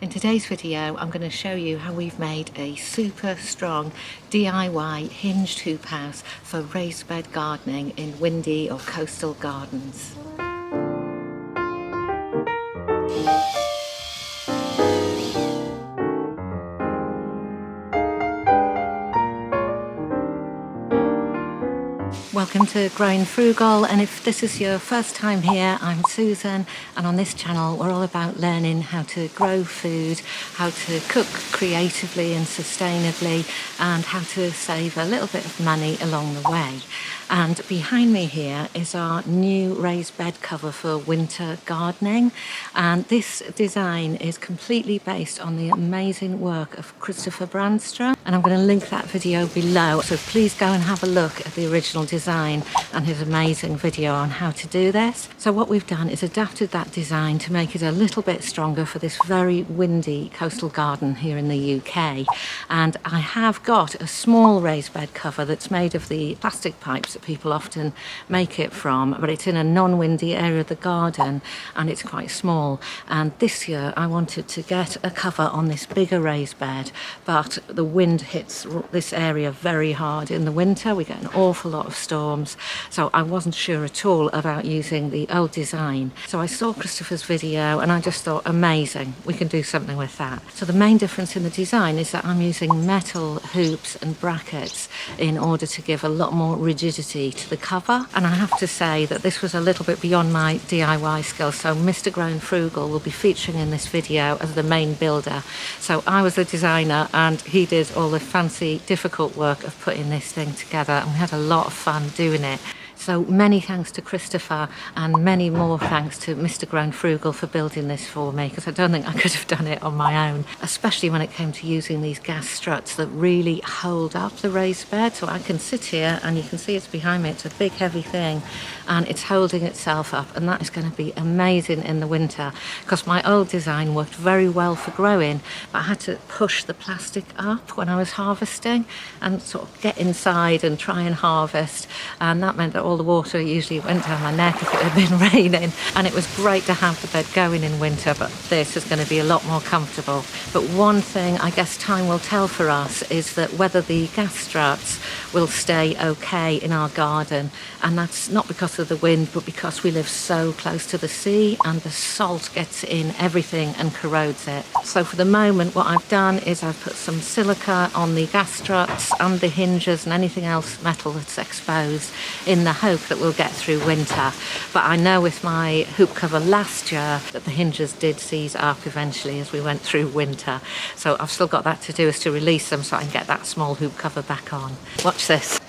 In today's video, I'm going to show you how we've made a super strong DIY hinged hoop house for raised bed gardening in windy or coastal gardens. Welcome to Growing Frugal, and if this is your first time here, I'm Susan, and on this channel we're all about learning how to grow food, how to cook creatively and sustainably, and how to save a little bit of money along the way. And behind me here is our new raised bed cover for winter gardening, and this design is completely based on the amazing work of Brandsdal, and I'm going to link that video below, so please go and have a look at the original design and his amazing video on how to do this. So what we've done is adapted that design to make it a little bit stronger for this very windy coastal garden here in the UK. And I have got a small raised bed cover that's made of the plastic pipes that people often make it from, but it's in a non-windy area of the garden and it's quite small. And this year I wanted to get a cover on this bigger raised bed, but the wind hits this area very hard in the winter. We get an awful lot of storms, so I wasn't sure at all about using the old design. So I saw Christopher's video and I just thought, amazing, we can do something with that. So the main difference in the design is that I'm using metal hoops and brackets in order to give a lot more rigidity to the cover. And I have to say that this was a little bit beyond my DIY skills, so Mr. Grown Frugal will be featuring in this video as the main builder. So I was the designer and he did all the fancy difficult work of putting this thing together, and we had a lot of fun doing it. So many thanks to Christopher and many more thanks to Mr. Grown Frugal for building this for me, because I don't think I could have done it on my own, especially when it came to using these gas struts that really hold up the raised bed. So I can sit here and you can see it's behind me, it's a big heavy thing and it's holding itself up, and that is going to be amazing in the winter, because my old design worked very well for growing, but I had to push the plastic up when I was harvesting and sort of get inside and try and harvest, and that meant that all the water usually went down my neck if it had been raining. And it was great to have the bed going in winter, but this is going to be a lot more comfortable. But one thing I guess time will tell for us is that whether the gas struts will stay okay in our garden, and that's not because of the wind, but because we live so close to the sea and the salt gets in everything and corrodes it. So for the moment what I've done is I've put some silica on the gas struts and the hinges and anything else metal that's exposed, in the hope that we'll get through winter. But I know with my hoop cover last year that the hinges did seize up eventually as we went through winter. So I've still got that to do, is to release them so I can get that small hoop cover back on. Watch this.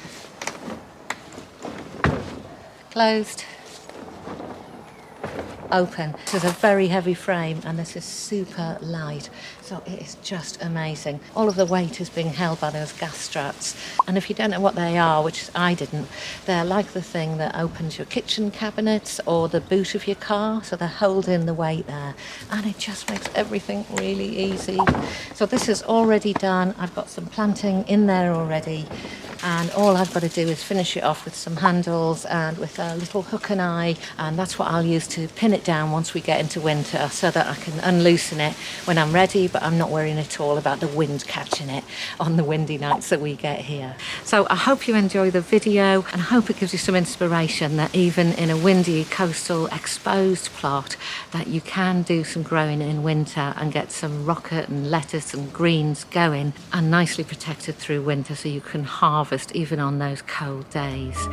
Closed. Open. This is a very heavy frame and this is super light, so it is just amazing. All of the weight is being held by those gas struts, and if you don't know what they are, which I didn't, they're like the thing that opens your kitchen cabinets or the boot of your car, so they're holding the weight there, and it just makes everything really easy. So this is already done. I've got some planting in there already, and all I've got to do is finish it off with some handles and with a little hook and eye, and that's what I'll use to pin it down once we get into winter, so that I can unloosen it when I'm ready, but I'm not worrying at all about the wind catching it on the windy nights that we get here. So I hope you enjoy the video, and I hope it gives you some inspiration that even in a windy coastal exposed plot that you can do some growing in winter and get some rocket and lettuce and greens going and nicely protected through winter, so you can harvest even on those cold days.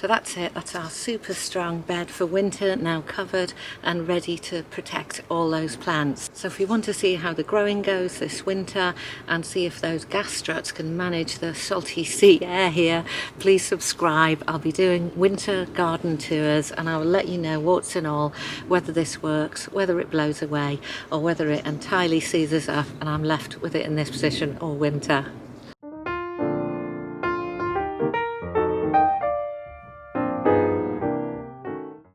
So that's it, that's our super strong bed for winter, now covered and ready to protect all those plants. So if you want to see how the growing goes this winter and see if those gas struts can manage the salty sea air here, please subscribe. I'll be doing winter garden tours and I will let you know warts and all whether this works, whether it blows away or whether it entirely seizes up and I'm left with it in this position all winter.